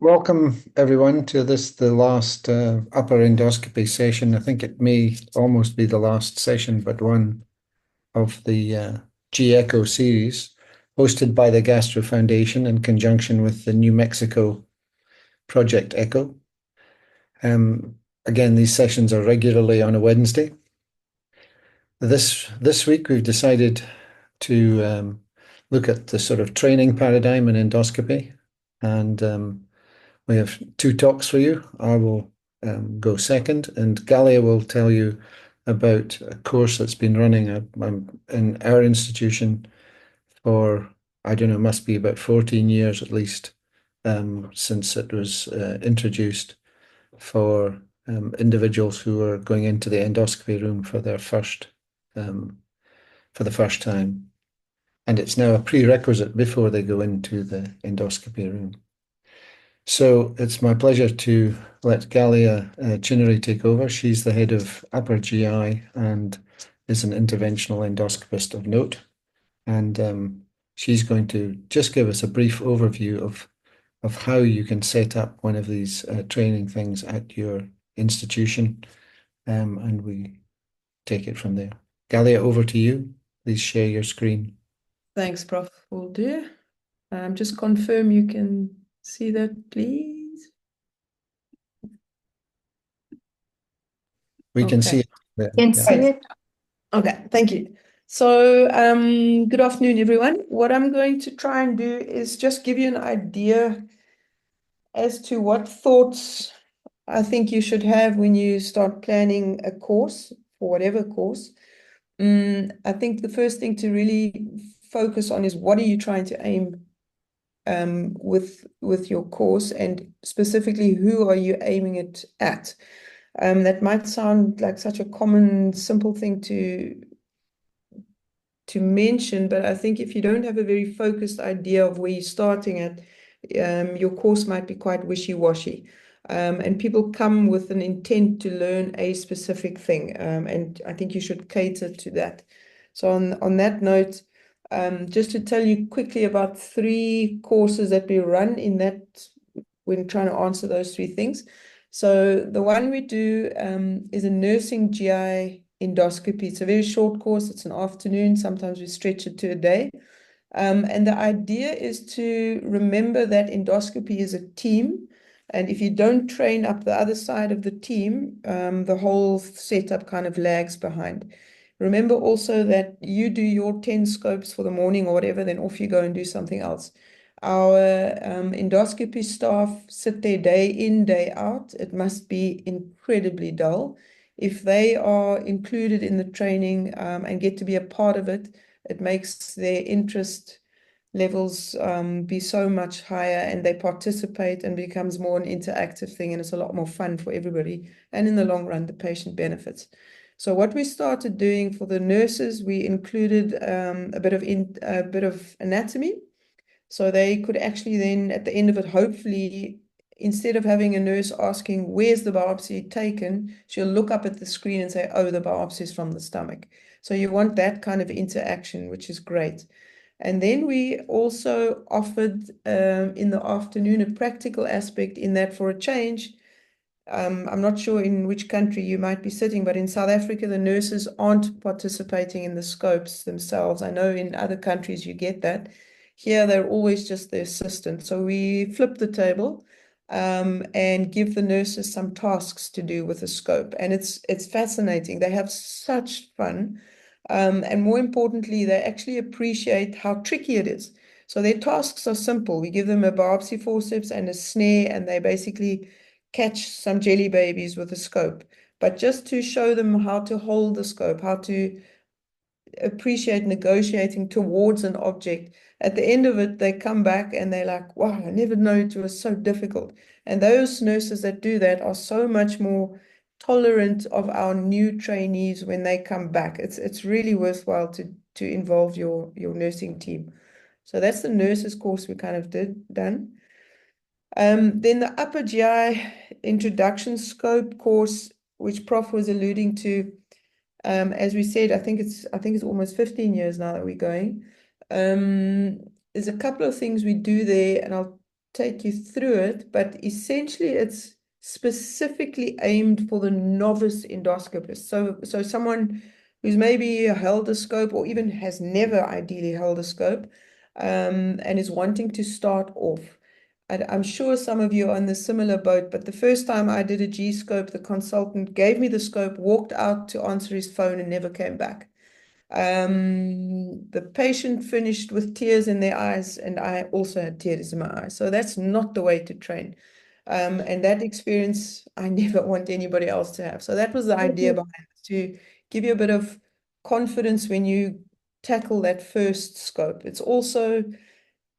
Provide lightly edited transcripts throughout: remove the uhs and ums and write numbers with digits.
Welcome everyone to the last upper endoscopy session. I think it may almost be the last session, but one of the G-Echo series, hosted by the Gastro Foundation in conjunction with the New Mexico Project Echo. Again, these sessions are regularly on a Wednesday. This week we've decided to look at the sort of training paradigm in endoscopy, and we have two talks for you. I will go second, and Galia will tell you about a course that's been running in our institution for, I don't know, must be about 14 years at least, since it was introduced for individuals who are going into the endoscopy room for their for the first time. And it's now a prerequisite before they go into the endoscopy room. So it's my pleasure to let Galia Chinnery take over. She's the head of upper GI and is an interventional endoscopist of note. And she's going to just give us a brief overview of how you can set up one of these training things at your institution. And we take it from there. Galia, over to you. Please share your screen. Thanks, Prof. Will do. Just confirm you can see that, please. We can Okay. see it there. Can Yeah. see it. Okay, thank you. So, good afternoon, everyone. What I'm going to try and do is just give you an idea as to what thoughts I think you should have when you start planning a course, for whatever course. I think the first thing to really focus on is what are you trying to aim with your course, and specifically who are you aiming it at? That might sound like such a common, simple thing to mention, but I think if you don't have a very focused idea of where you're starting at, your course might be quite wishy-washy. And people come with an intent to learn a specific thing, and I think you should cater to that. So on that note, just to tell you quickly about 3 courses that we run in that when trying to answer those 3 things. So the one we do is a nursing GI endoscopy. It's a very short course. It's an afternoon. Sometimes we stretch it to a day. And the idea is to remember that endoscopy is a team. And if you don't train up the other side of the team, the whole setup kind of lags behind. Remember also that you do your 10 scopes for the morning or whatever, then off you go and do something else. Our endoscopy staff sit there day in, day out. It must be incredibly dull. If they are included in the training and get to be a part of it, it makes their interest levels be so much higher, and they participate and becomes more an interactive thing, and it's a lot more fun for everybody. And in the long run, the patient benefits. So what we started doing for the nurses, we included a bit of anatomy. So they could actually then, at the end of it, hopefully, instead of having a nurse asking, where's the biopsy taken, she'll look up at the screen and say, oh, the biopsy is from the stomach. So you want that kind of interaction, which is great. And then we also offered in the afternoon a practical aspect in that for a change. I'm not sure in which country you might be sitting, but in South Africa, the nurses aren't participating in the scopes themselves. I know in other countries you get that. Here, they're always just the assistant. So we flip the table and give the nurses some tasks to do with the scope. And it's fascinating. They have such fun. And more importantly, they actually appreciate how tricky it is. So their tasks are simple. We give them a biopsy forceps and a snare, and they basically catch some jelly babies with a scope. But just to show them how to hold the scope, how to appreciate negotiating towards an object. At the end of it, they come back and they're like, wow, I never knew it was so difficult. And those nurses that do that are so much more tolerant of our new trainees when they come back. It's really worthwhile to involve your nursing team. So that's the nurses course we kind of done. Then the upper GI introduction scope course, which Prof was alluding to, as we said, I think it's almost 15 years now that we're going. There's a couple of things we do there, and I'll take you through it, but essentially it's specifically aimed for the novice endoscopist. So someone who's maybe held a scope or even has never ideally held a scope, and is wanting to start off. I'm sure some of you are in the similar boat, but the first time I did a G scope, the consultant gave me the scope, walked out to answer his phone, and never came back. The patient finished with tears in their eyes, and I also had tears in my eyes. So that's not the way to train. And that experience I never want anybody else to have. So that was the idea behind it, to give you a bit of confidence when you tackle that first scope. It's also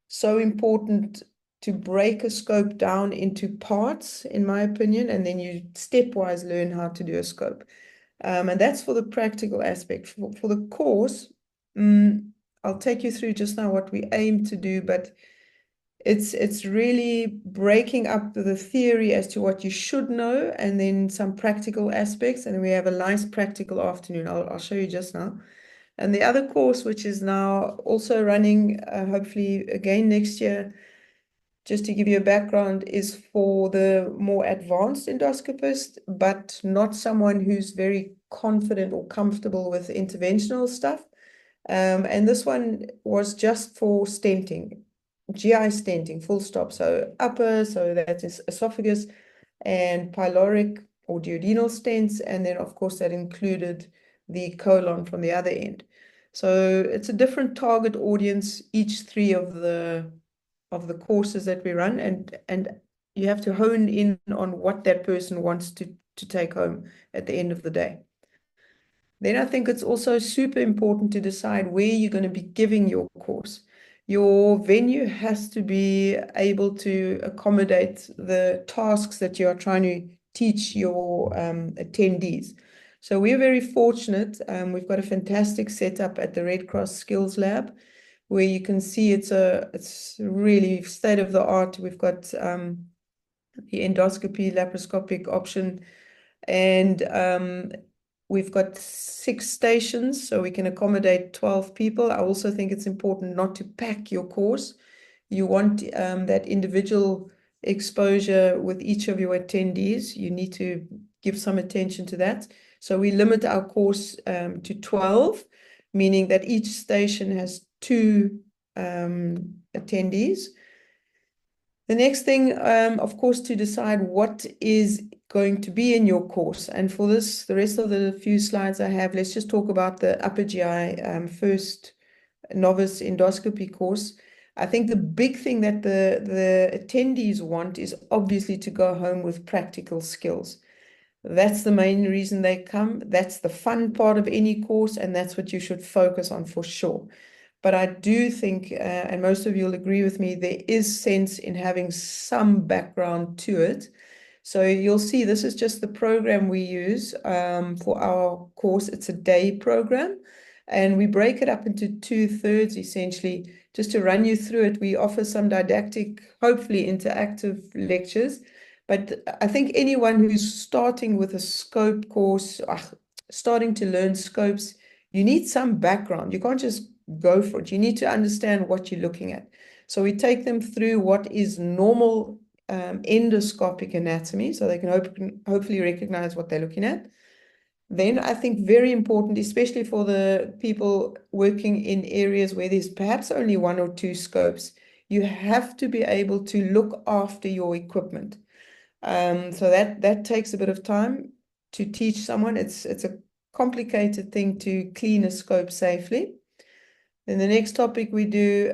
so important to break a scope down into parts, in my opinion, and then you stepwise learn how to do a scope. And that's for the practical aspect. For the course, I'll take you through just now what we aim to do, but it's really breaking up the theory as to what you should know, and then some practical aspects. And we have a nice practical afternoon. I'll show you just now. And the other course, which is now also running, hopefully again next year, just to give you a background, is for the more advanced endoscopist, but not someone who's very confident or comfortable with interventional stuff. And this one was just for stenting, GI stenting, full stop. So upper, so that is esophagus, and pyloric or duodenal stents. And then, of course, that included the colon from the other end. So it's a different target audience, each three of the courses that we run, and you have to hone in on what that person wants to take home at the end of the day. Then I think it's also super important to decide where you're going to be giving your course. Your venue has to be able to accommodate the tasks that you are trying to teach your attendees. So we're very fortunate. We've got a fantastic setup at the Red Cross Skills Lab, where you can see it's really state of the art. We've got the endoscopy laparoscopic option, and we've got 6 stations, so we can accommodate 12 people. I also think it's important not to pack your course. You want that individual exposure with each of your attendees. You need to give some attention to that. So we limit our course to 12, meaning that each station has 2 attendees. The next thing, of course, to decide what is going to be in your course. And for this, the rest of the few slides I have, let's just talk about the upper GI first novice endoscopy course. I think the big thing that the attendees want is obviously to go home with practical skills. That's the main reason they come. That's the fun part of any course, and that's what you should focus on for sure. But I do think, and most of you will agree with me, there is sense in having some background to it. So you'll see this is just the program we use for our course. It's a day program, and we break it up into 2/3 essentially. Just to run you through it, we offer some didactic, hopefully interactive lectures. But I think anyone who's starting with a scope course, starting to learn scopes, you need some background. You can't just go for it. You need to understand what you're looking at. So we take them through what is normal endoscopic anatomy, so they can hopefully recognize what they're looking at. Then I think very important, especially for the people working in areas where there's perhaps only 1 or 2 scopes, you have to be able to look after your equipment. So that takes a bit of time to teach someone. It's a complicated thing to clean a scope safely. Then the next topic we do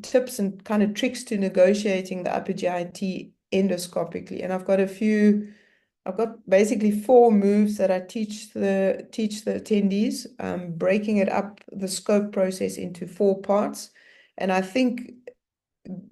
tips and kind of tricks to negotiating the upper GIT endoscopically. And I've got basically 4 moves that I teach the attendees, breaking it up, the scope process into 4 parts. And I think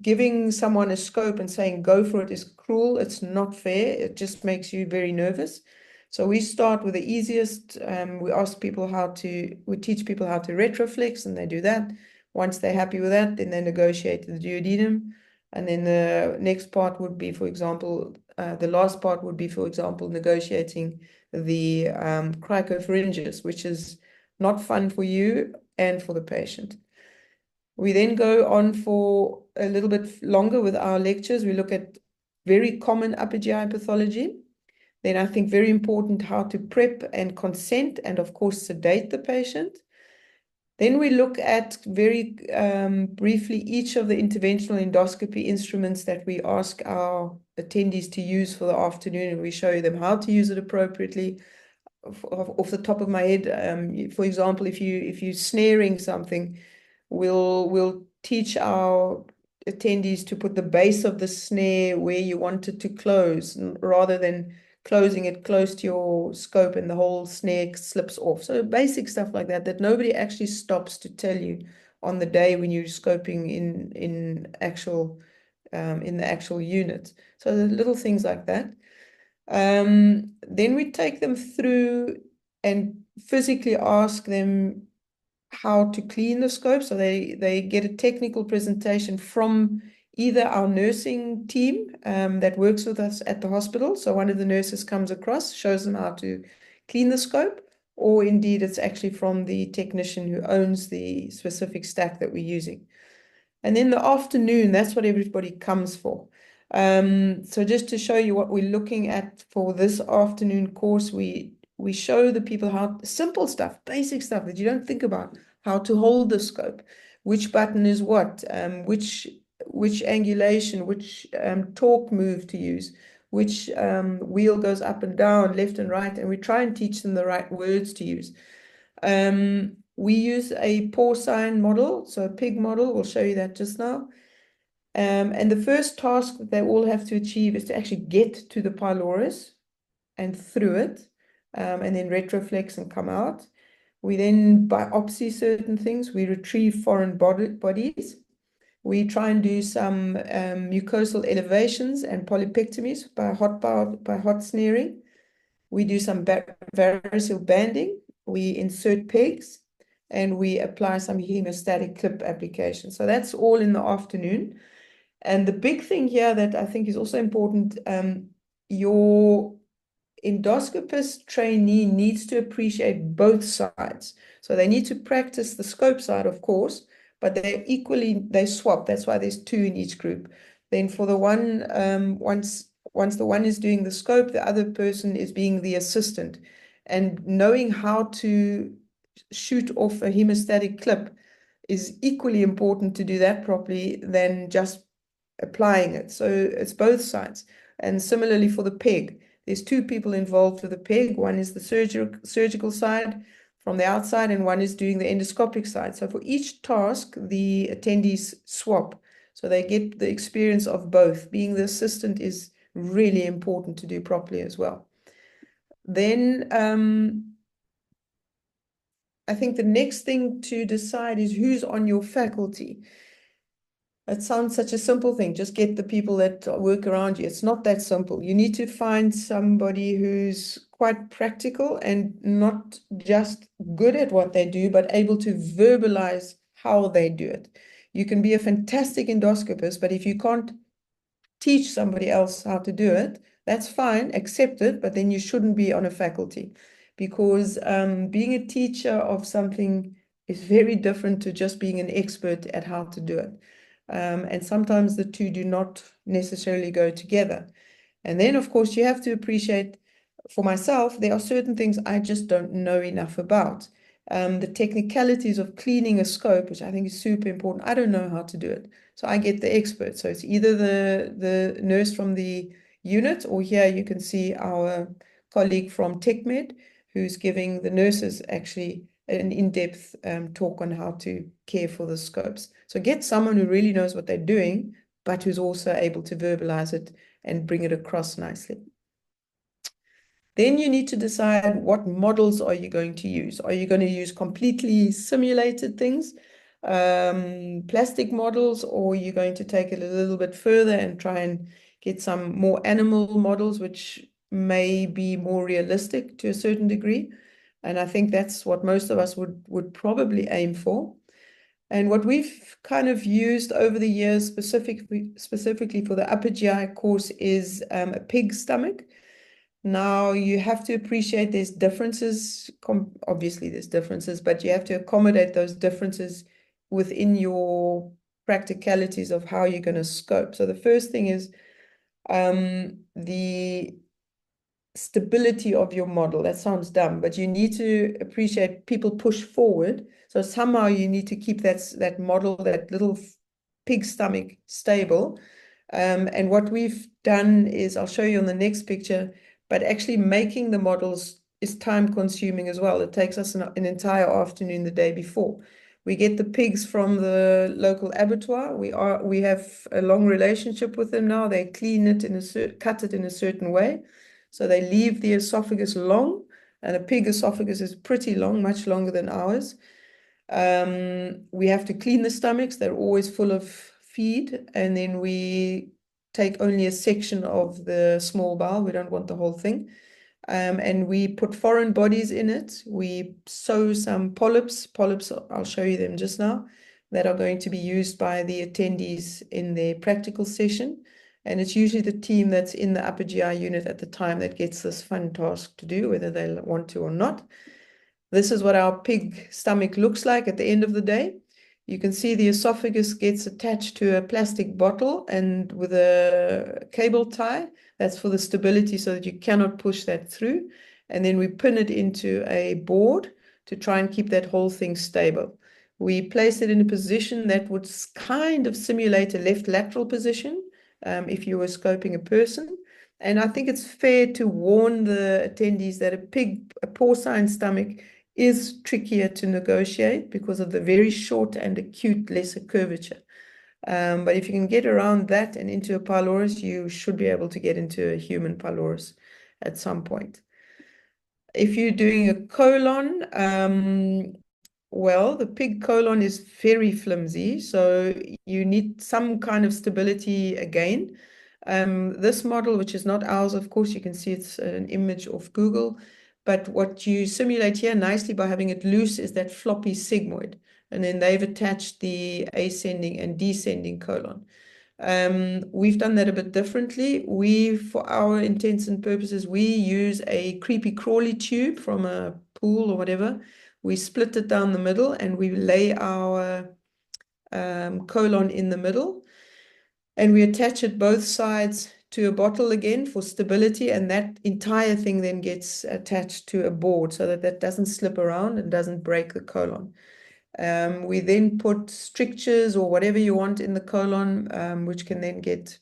giving someone a scope and saying go for it is cruel. It's not fair. It just makes you very nervous. So we start with the easiest. We teach people how to retroflex, and they do that. Once they're happy with that, then they negotiate the duodenum. And then the next part would be, for example, the last part would be, for example, negotiating the cricopharyngeus, which is not fun for you and for the patient. We then go on for a little bit longer with our lectures. We look at very common upper GI pathology. Then I think very important how to prep and consent and of course sedate the patient. Then we look at very briefly each of the interventional endoscopy instruments that we ask our attendees to use for the afternoon, and we show them how to use it appropriately. Off the top of my head, for example, if you're snaring something, we'll teach our attendees to put the base of the snare where you want it to close, rather than closing it close to your scope and the whole snare slips off. So basic stuff like that, that nobody actually stops to tell you on the day when you're scoping in the actual unit. So the little things like that. Then we take them through and physically ask them how to clean the scope. So they get a technical presentation from either our nursing team that works with us at the hospital. So one of the nurses comes across, shows them how to clean the scope, or indeed it's actually from the technician who owns the specific stack that we're using. And then the afternoon, that's what everybody comes for. So just to show you what we're looking at for this afternoon course, we show the people how simple stuff, basic stuff that you don't think about, how to hold the scope, which button is what, which angulation, which torque move to use, which wheel goes up and down, left and right, and we try and teach them the right words to use. We use a porcine model, so a pig model. We'll show you that just now. And the first task that they all have to achieve is to actually get to the pylorus and through it, and then retroflex and come out. We then biopsy certain things. We retrieve foreign bodies. We try and do some mucosal elevations and polypectomies by hot snaring. We do some varicose banding. We insert pegs, and we apply some hemostatic clip application. So that's all in the afternoon. And the big thing here that I think is also important, your endoscopist trainee needs to appreciate both sides. So they need to practice the scope side, of course, but they swap. That's why there's two in each group. Then for the one, once the one is doing the scope, the other person is being the assistant. And knowing how to shoot off a hemostatic clip is equally important to do that properly than just applying it. So it's both sides. And similarly for the peg, there's two people involved with the peg. One is the surgical side from the outside, and one is doing the endoscopic side. So for each task, the attendees swap. So they get the experience of both. Being the assistant is really important to do properly as well. Then I think the next thing to decide is who's on your faculty. It sounds such a simple thing. Just get the people that work around you. It's not that simple. You need to find somebody who's quite practical and not just good at what they do, but able to verbalize how they do it. You can be a fantastic endoscopist, but if you can't teach somebody else how to do it, that's fine, accept it, but then you shouldn't be on a faculty, because being a teacher of something is very different to just being an expert at how to do it. And sometimes the two do not necessarily go together. And then, of course, you have to appreciate, for myself, there are certain things I just don't know enough about. The technicalities of cleaning a scope, which I think is super important, I don't know how to do it. So I get the expert. So it's either the nurse from the unit, or here you can see our colleague from TechMed, who's giving the nurses actually an in-depth talk on how to care for the scopes. So get someone who really knows what they're doing, but who's also able to verbalize it and bring it across nicely. Then you need to decide what models are you going to use. Are you going to use completely simulated things, plastic models, or are you going to take it a little bit further and try and get some more animal models, which may be more realistic to a certain degree? And I think that's what most of us would probably aim for. And what we've kind of used over the years, specifically for the upper GI course, is a pig stomach. Now, you have to appreciate there's differences. Obviously, there's differences, but you have to accommodate those differences within your practicalities of how you're going to scope. So the first thing is the stability of your model. That sounds dumb, but you need to appreciate people push forward. So somehow you need to keep that model, that little pig stomach stable. And what we've done is, I'll show you on the next picture, but actually making the models is time consuming as well. It takes us an entire afternoon the day before. We get the pigs from the local abattoir. We have a long relationship with them now. They clean it cut it in a certain way. So they leave the esophagus long, and a pig esophagus is pretty long, much longer than ours. We have to clean the stomachs. They're always full of feed. And then we take only a section of the small bowel. We don't want the whole thing. And we put foreign bodies in it. We sew some polyps. Polyps, I'll show you them just now, that are going to be used by the attendees in their practical session. And it's usually the team that's in the upper GI unit at the time that gets this fun task to do, whether they want to or not. This is what our pig stomach looks like at the end of the day. You can see the esophagus gets attached to a plastic bottle and with a cable tie. That's for the stability so that you cannot push that through. And then we pin it into a board to try and keep that whole thing stable. We place it in a position that would kind of simulate a left lateral position if you were scoping a person. And I think it's fair to warn the attendees that a porcine stomach is trickier to negotiate because of the very short and acute lesser curvature. But if you can get around that and into a pylorus, you should be able to get into a human pylorus at some point. If you're doing a colon, well, the pig colon is very flimsy, so you need some kind of stability again. This model, which is not ours, of course, you can see it's an image of Google, but what you simulate here nicely by having it loose is that floppy sigmoid, and then they've attached the ascending and descending colon. We've done that a bit differently. For our intents and purposes, we use a creepy crawly tube from a pool or whatever. We split it down the middle and we lay our colon in the middle, and we attach it both sides to a bottle again for stability, and that entire thing then gets attached to a board so that that doesn't slip around and doesn't break the colon. We then put strictures or whatever you want in the colon, which can then get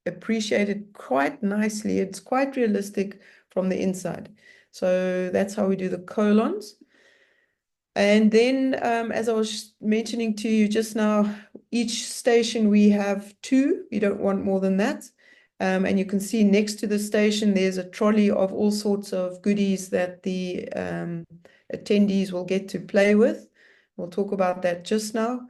appreciated quite nicely. It's quite realistic from the inside. So that's how we do the colons. And then, as I was mentioning to you just now, each station we have two. You don't want more than that. And you can see next to the station, there's a trolley of all sorts of goodies that the attendees will get to play with. We'll talk about that just now.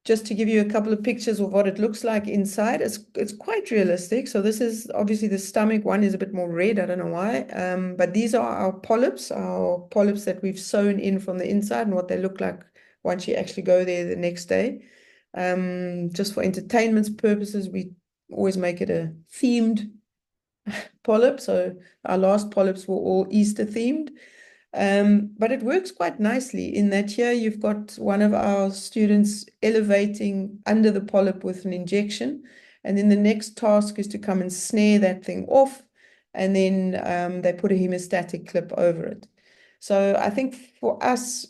Just to give you a couple of pictures of what it looks like inside, it's quite realistic. So this is obviously the stomach. One is a bit more red, I don't know why. But these are our polyps that we've sewn in from the inside and what they look like once you actually go there the next day. Just for entertainment purposes, we always make it a themed polyp. So our last polyps were all Easter themed. But it works quite nicely in that here you've got one of our students elevating under the polyp with an injection. And then the next task is to come and snare that thing off. And then they put a hemostatic clip over it. So I think for us,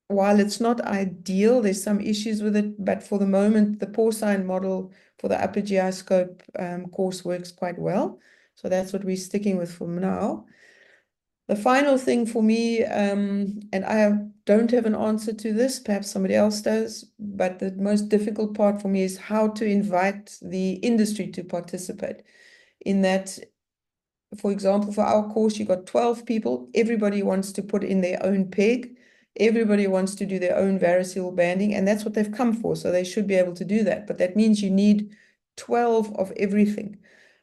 while it's not ideal, there's some issues with it. But for the moment, the porcine model for the upper GI scope course works quite well. So that's what we're sticking with for now. The final thing for me, and don't have an answer to this, perhaps somebody else does, but the most difficult part for me is how to invite the industry to participate. In that, for example, for our course, you got 12 people. Everybody wants to put in their own peg. Everybody wants to do their own variceal banding, and that's what they've come for. So they should be able to do that. But that means you need 12 of everything.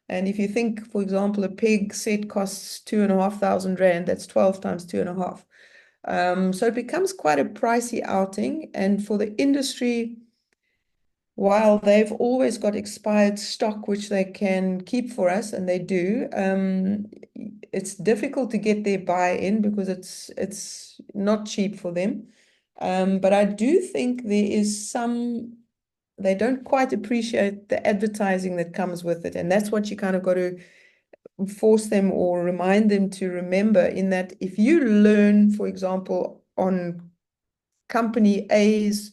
And if you think, for example, a pig set costs 2,500 Rand, that's 12 times 2.5. So it becomes quite a pricey outing. And for the industry, while they've always got expired stock which they can keep for us, and they do, it's difficult to get their buy-in because it's not cheap for them. But I do think there is some, they don't quite appreciate the advertising that comes with it, and that's what you kind of got to force them or remind them to remember, in that if you learn, for example, on company A's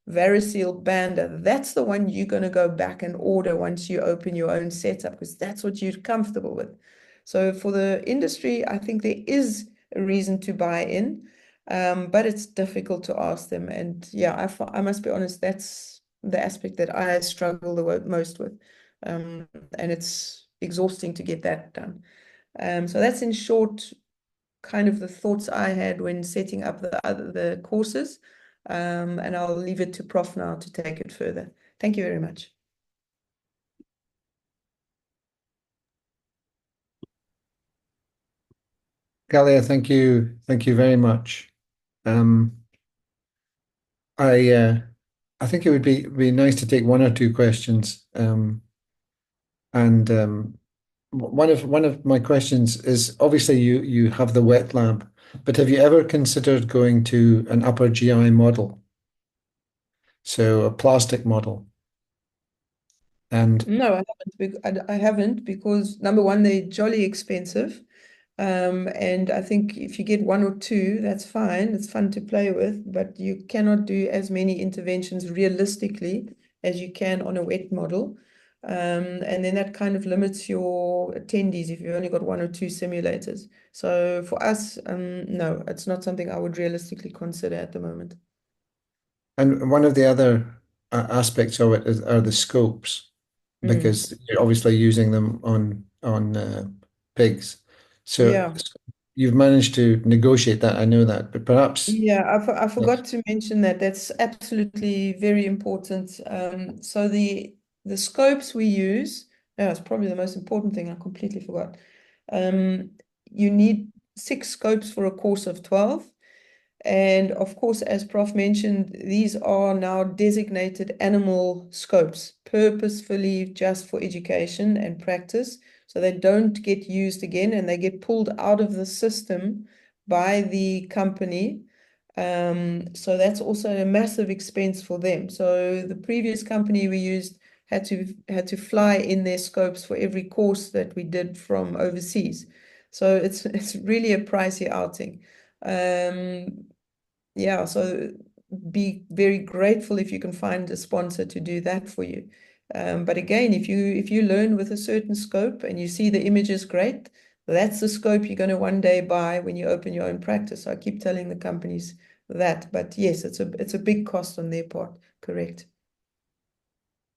variceal bander, that's the one you're going to go back and order once you open your own setup, because that's what you're comfortable with. So for the industry, I think there is a reason to buy in, but it's difficult to ask them. And yeah, I must be honest, that's the aspect that I struggle the most with. And it's exhausting to get that done. So that's in short kind of the thoughts I had when setting up the courses. And I'll leave it to Prof now to take it further. Thank you very much. Galia, thank you very much. Um, I I think it would be nice to take one or two questions. And one of my questions is, obviously you have the wet lab, but have you ever considered going to an upper GI model, so a plastic model? And No, I haven't. I haven't, because number one, they're jolly expensive. And I think if you get one or two, that's fine. It's fun to play with, but you cannot do as many interventions realistically as you can on a wet model. And then that kind of limits your attendees if you've only got one or two simulators. So for us, no, it's not something I would realistically consider at the moment. and one of the other aspects of it are the scopes, Mm. because you're obviously using them on pigs. So Yeah. you've managed to negotiate that, I know that, but perhaps Yeah, I yes. forgot to mention that. That's absolutely very important. So the scopes we use, yeah, it's probably the most important thing. I completely forgot. Um, you need 6 scopes for a course of 12. And of course, as Prof mentioned, these are now designated animal scopes, purposefully just for education and practice. So they don't get used again, and they get pulled out of the system by the company. So that's also a massive expense for them. So the previous company we used had to fly in their scopes for every course that we did from overseas. So it's really a pricey outing. Um, yeah, so be very grateful if you can find a sponsor to do that for you. But again, if you learn with a certain scope and you see the image is great, that's the scope you're going to one day buy when you open your own practice. So I keep telling the companies that. But yes, it's a big cost on their part. Correct.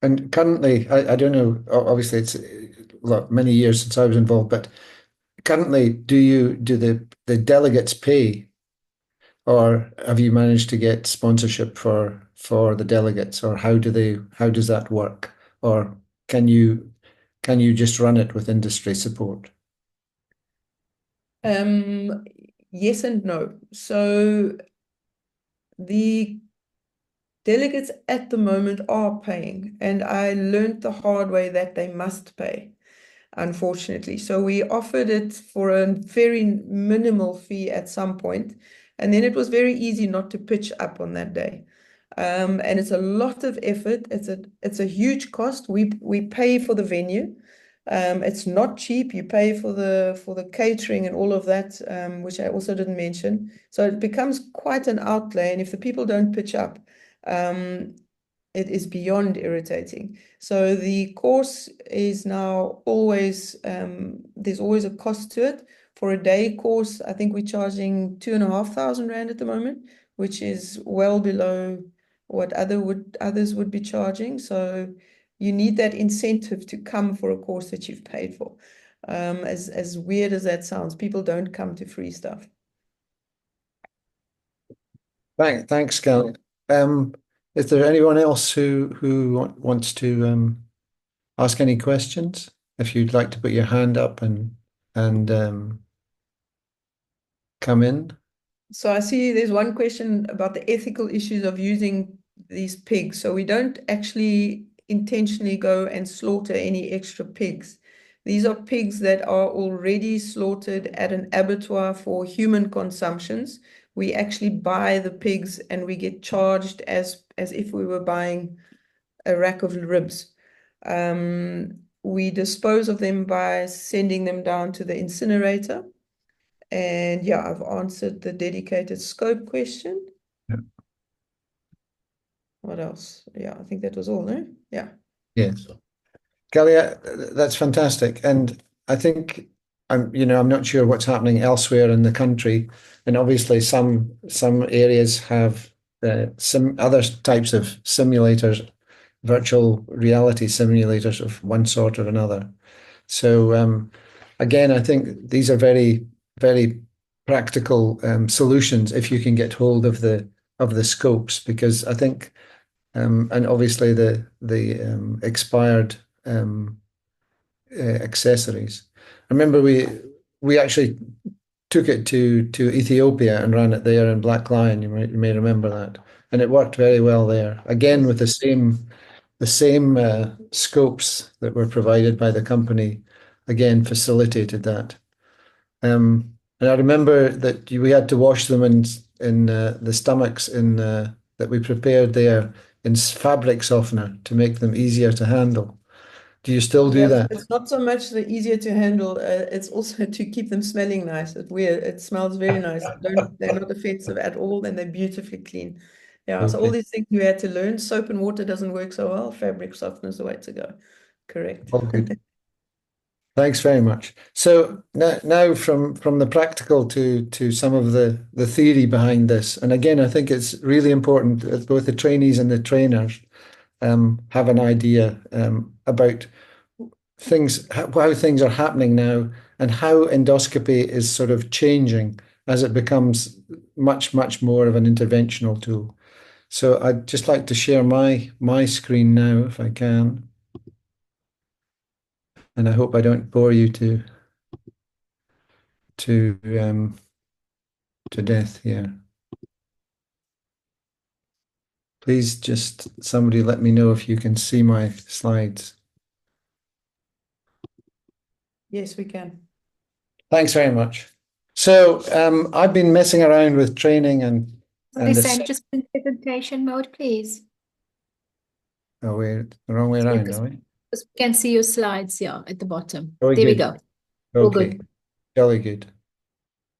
And currently, I don't know, obviously it's many years since I was involved, but currently, do the delegates pay, or have you managed to get sponsorship for the delegates, or how does that work? Or can you just run it with industry support? Um, yes and no. So the delegates at the moment are paying, and I learned the hard way that they must pay, unfortunately. So we offered it for a very minimal fee at some point, and then it was very easy not to pitch up on that day. And it's a lot of effort. It's a huge cost. We pay for the venue. It's not cheap. You pay for the catering and all of that, which I also didn't mention. So it becomes quite an outlay. And if the people don't pitch up, um, it is beyond irritating. So the course is now always, there's always a cost to it. For a day course, I think we're charging 2,500 rand at the moment, which is well below what others would be charging. So you need that incentive to come for a course that you've paid for. As weird as that sounds, people don't come to free stuff. Thanks, Scal. Um, is there anyone else who wants to ask any questions? If you'd like to put your hand up and come in. So I see there's one question about the ethical issues of using these pigs. So we don't actually intentionally go and slaughter any extra pigs. These are pigs that are already slaughtered at an abattoir for human consumptions. We actually buy the pigs and we get charged as if we were buying a rack of ribs. We dispose of them by sending them down to the incinerator. And yeah, I've answered the dedicated scope question. Yeah. What else? Yeah, I think that was all, no? Yeah. Yes. Galia, that's fantastic. And I think I'm not sure what's happening elsewhere in the country. And obviously some areas have some other types of simulators, virtual reality simulators of one sort or another. So again, I think these are very, very practical solutions if you can get hold of the scopes, because I think and obviously the expired accessories. I remember we actually took it to Ethiopia and ran it there in Black Lion. You may remember that, and it worked very well there. Again Yes. with the same scopes that were provided by the company. Again, facilitated that. And I remember that we had to wash them in the stomachs in that we prepared there in fabric softener to make them easier to handle. Do you still do Yeah, that? it's not so much the easier to handle, it's also to keep them smelling nice. It smells very nice. They're not offensive at all, and they're beautifully clean. Yeah, so all Okay, these things you had to learn. Soap and water doesn't work so well. Fabric softener is the way to go. Correct. all good. Thanks very much. So now from the practical to some of the theory behind this, and again, I think it's really important that both the trainees and the trainers have an idea about how things are happening now and how endoscopy is sort of changing as it becomes much more of an interventional tool. So I'd just like to share my screen now if I can, and I hope I don't bore you to um, to death here. Please just somebody let me know if you can see my slides. Yes, we can. Thanks very much. So I've been messing around with training and this. Listen, just in presentation mode, please. Oh, we're the wrong way Yeah, around, because are we? we can see your slides, yeah, at the bottom. Are we There we good? go. All Okay, good. jolly good.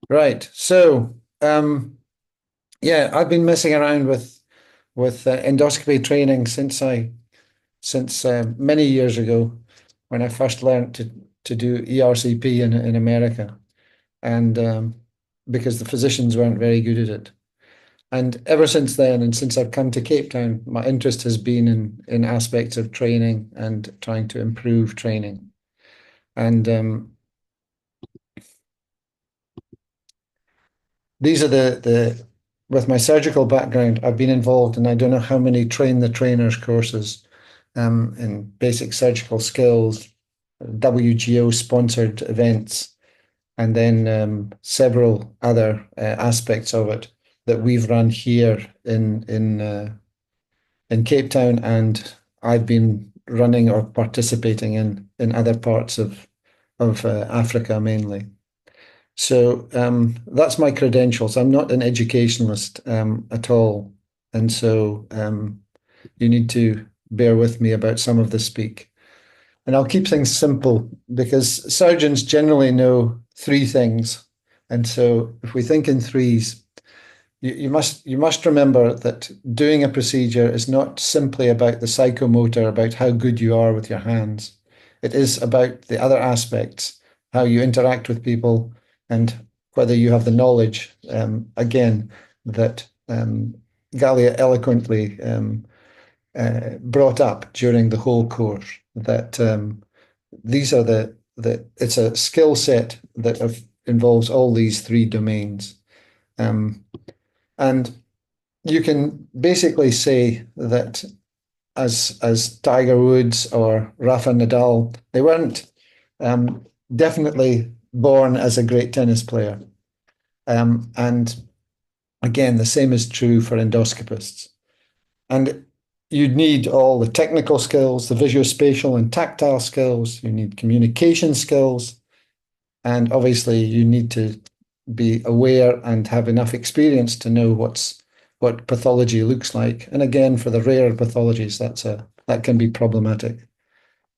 Right. So yeah, I've been messing around with endoscopy training since many years ago when I first learned to do ERCP in America, and because the physicians weren't very good at it. And ever since then, and since I've come to Cape Town, my interest has been in aspects of training and trying to improve training. And these are the with my surgical background, I've been involved in I don't know how many train the trainers courses in basic surgical skills, WGO sponsored events, and then several other aspects of it that we've run here in Cape Town, and I've been running or participating in other parts of Africa mainly. So that's my credentials. I'm not an educationalist at all, and so you need to bear with me about some of the speak. And I'll keep things simple because surgeons generally know three things, and so if we think in threes, you must remember that doing a procedure is not simply about the psychomotor, about how good you are with your hands. It is about the other aspects, how you interact with people, and whether you have the knowledge, again, that Galia eloquently brought up during the whole course, that these are it's a skill set that involves all these three domains. Um, and you can basically say that as Tiger Woods or Rafa Nadal, they weren't definitely born as a great tennis player. And again, the same is true for endoscopists. And you need all the technical skills, the visuospatial and tactile skills, you need communication skills, and obviously you need to be aware and have enough experience to know what pathology looks like. And again, for the rarer pathologies, that can be problematic.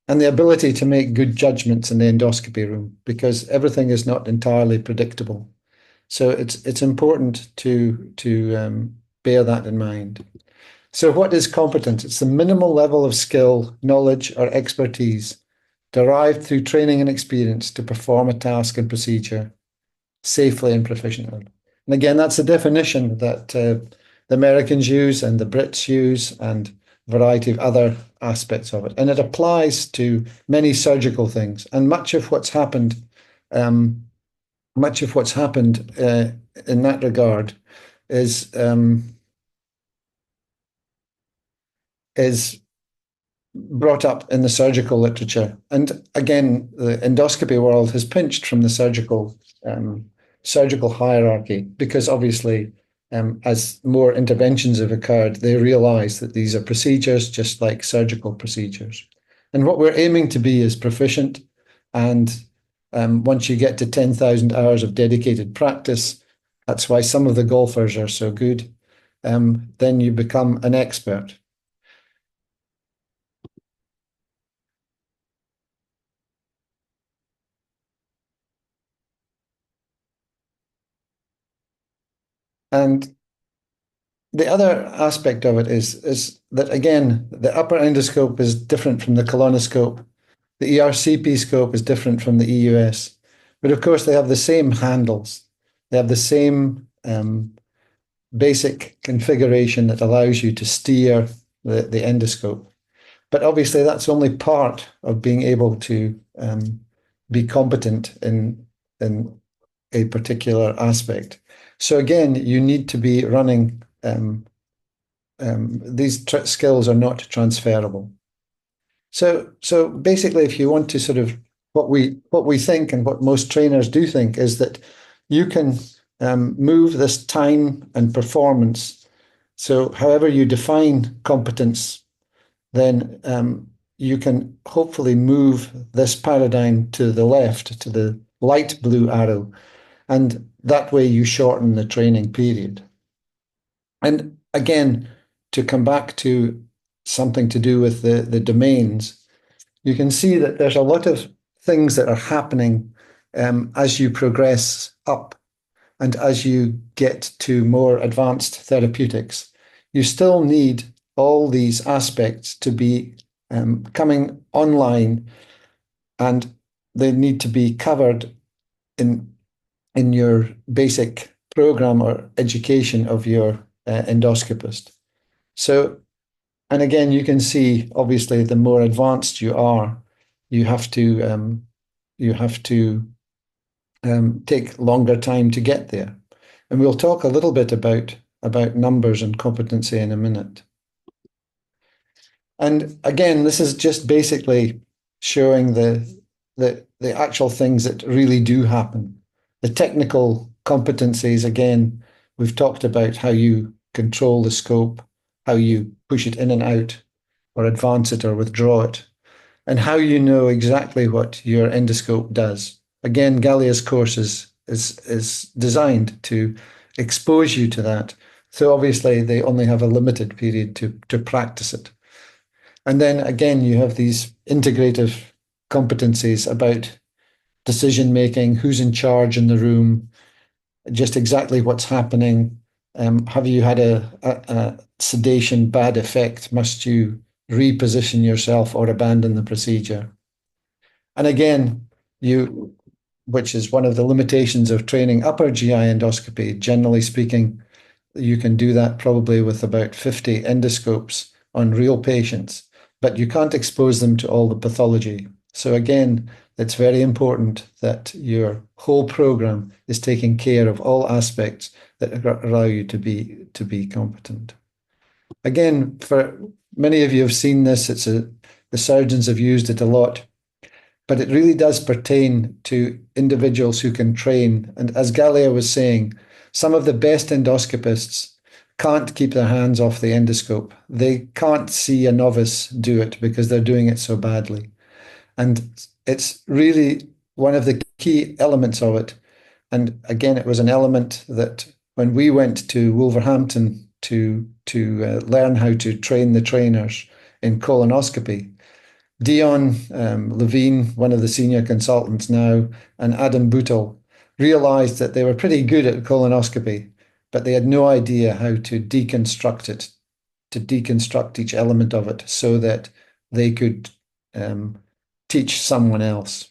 And the ability to make good judgments in the endoscopy room, because everything is not entirely predictable. So it's important to bear that in mind. So what is competence? It's the minimal level of skill, knowledge, or expertise derived through training and experience to perform a task and procedure safely and proficiently. And again, that's a definition that the Americans use and the Brits use and a variety of other aspects of it. And it applies to many surgical things. And much of what's happened in that regard is brought up in the surgical literature. And again, the endoscopy world has pinched from the surgical hierarchy because obviously, as more interventions have occurred, they realize that these are procedures just like surgical procedures. And what we're aiming to be is proficient. And once you get to 10,000 hours of dedicated practice, that's why some of the golfers are so good. Then you become an expert. And the other aspect of it is that, again, the upper endoscope is different from the colonoscope. The ERCP scope is different from the EUS. But of course, they have the same handles. They have the same basic configuration that allows you to steer the endoscope. But obviously, that's only part of being able to be competent in a particular aspect. So again, you need to be running, these skills are not transferable. So basically, if you want to sort of what we think and what most trainers do think is that you can move this time and performance. So however you define competence, then you can hopefully move this paradigm to the left, to the light blue arrow, and that way you shorten the training period. And again, to come back to something to do with the domains, you can see that there's a lot of things that are happening as you progress up and as you get to more advanced therapeutics. You still need all these aspects to be coming online, and they need to be covered in your basic program or education of your endoscopist. So, and again, you can see obviously the more advanced you are, you have to take longer time to get there. And we'll talk a little bit about numbers and competency in a minute. And again, this is just basically showing the actual things that really do happen. The technical competencies, again, we've talked about how you control the scope, how you push it in and out, or advance it or withdraw it, and how you know exactly what your endoscope does. Again, Gallia's course is designed to expose you to that. So obviously they only have a limited period to practice it. And then again, you have these integrative competencies about decision making, who's in charge in the room, just exactly what's happening. Have you had a sedation bad effect? Must you reposition yourself or abandon the procedure? And again, which is one of the limitations of training upper GI endoscopy, generally speaking, you can do that probably with about 50 endoscopes on real patients, but you can't expose them to all the pathology. So again, it's very important that your whole program is taking care of all aspects that allow you to be competent. Again, for many of you have seen this, the surgeons have used it a lot, but it really does pertain to individuals who can train. And as Gallia was saying, some of the best endoscopists can't keep their hands off the endoscope. They can't see a novice do it because they're doing it so badly. And it's really one of the key elements of it. And again, it was an element that when we went to Wolverhampton to learn how to train the trainers in colonoscopy, Dion Levine, one of the senior consultants now, and Adam Bootle realized that they were pretty good at colonoscopy, but they had no idea how to deconstruct it, to deconstruct each element of it so that they could teach someone else.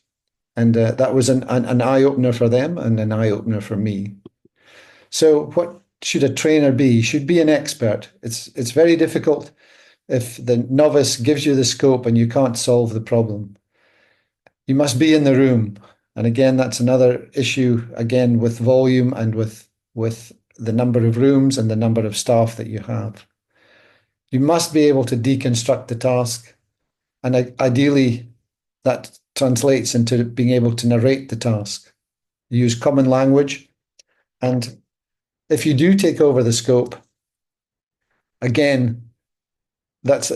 And that was an eye-opener for them and an eye-opener for me. So what should a trainer be? Should be an expert. It's very difficult if the novice gives you the scope and you can't solve the problem. You must be in the room. And again, that's another issue, again, with volume and with the number of rooms and the number of staff that you have. You must be able to deconstruct the task. And ideally, that translates into being able to narrate the task. Use common language. And if you do take over the scope, again, that's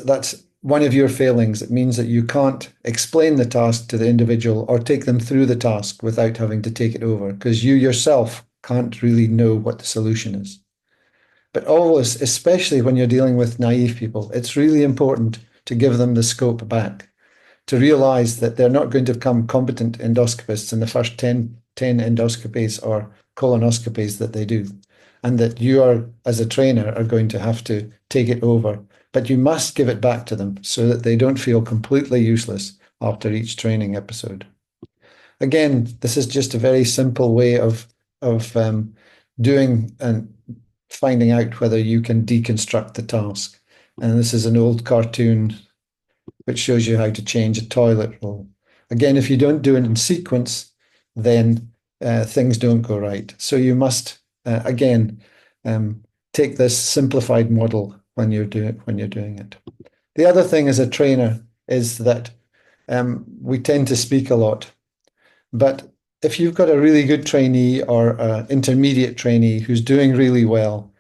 one of your failings. It means that you can't explain the task to the individual or take them through the task without having to take it over, because you yourself can't really know what the solution is. But always, especially when you're dealing with naive people, it's really important to give them the scope back, to realize that they're not going to become competent endoscopists in the first 10 endoscopies or colonoscopies that they do, and that you are, as a trainer, are going to have to take it over. But you must give it back to them so that they don't feel completely useless after each training episode. Again, this is just a very simple way of doing and finding out whether you can deconstruct the task. And this is an old cartoon which shows you how to change a toilet roll. Again, if you don't do it in sequence, then things don't go right. So you must, again, take this simplified model when you're doing it. The other thing as a trainer is that we tend to speak a lot, but if you've got a really good trainee or an intermediate trainee who's doing really well,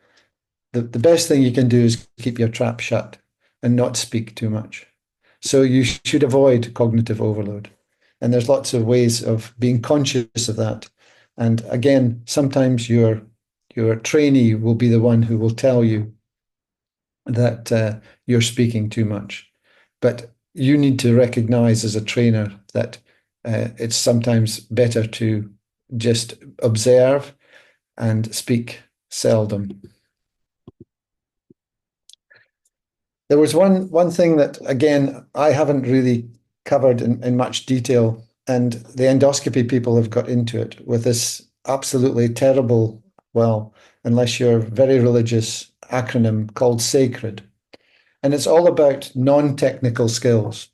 the best thing you can do is keep your trap shut and not speak too much. So you should avoid cognitive overload. And there's lots of ways of being conscious of that. And again, sometimes your trainee will be the one who will tell you that you're speaking too much. But you need to recognize as a trainer that it's sometimes better to just observe and speak seldom. There was one thing that, again, I haven't really covered in much detail, and the endoscopy people have got into it with this absolutely terrible, well, unless you're very religious, acronym called SACRED. And it's all about non-technical skills.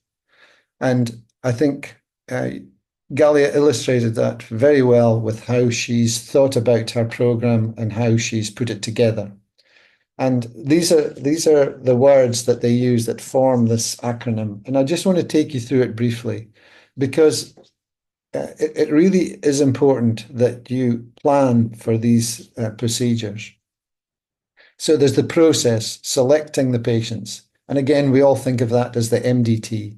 And I think Galia illustrated that very well with how she's thought about her program and how she's put it together. And these are the words that they use that form this acronym. And I just want to take you through it briefly, because it really is important that you plan for these procedures. So there's the process, selecting the patients. And again, we all think of that as the MDT.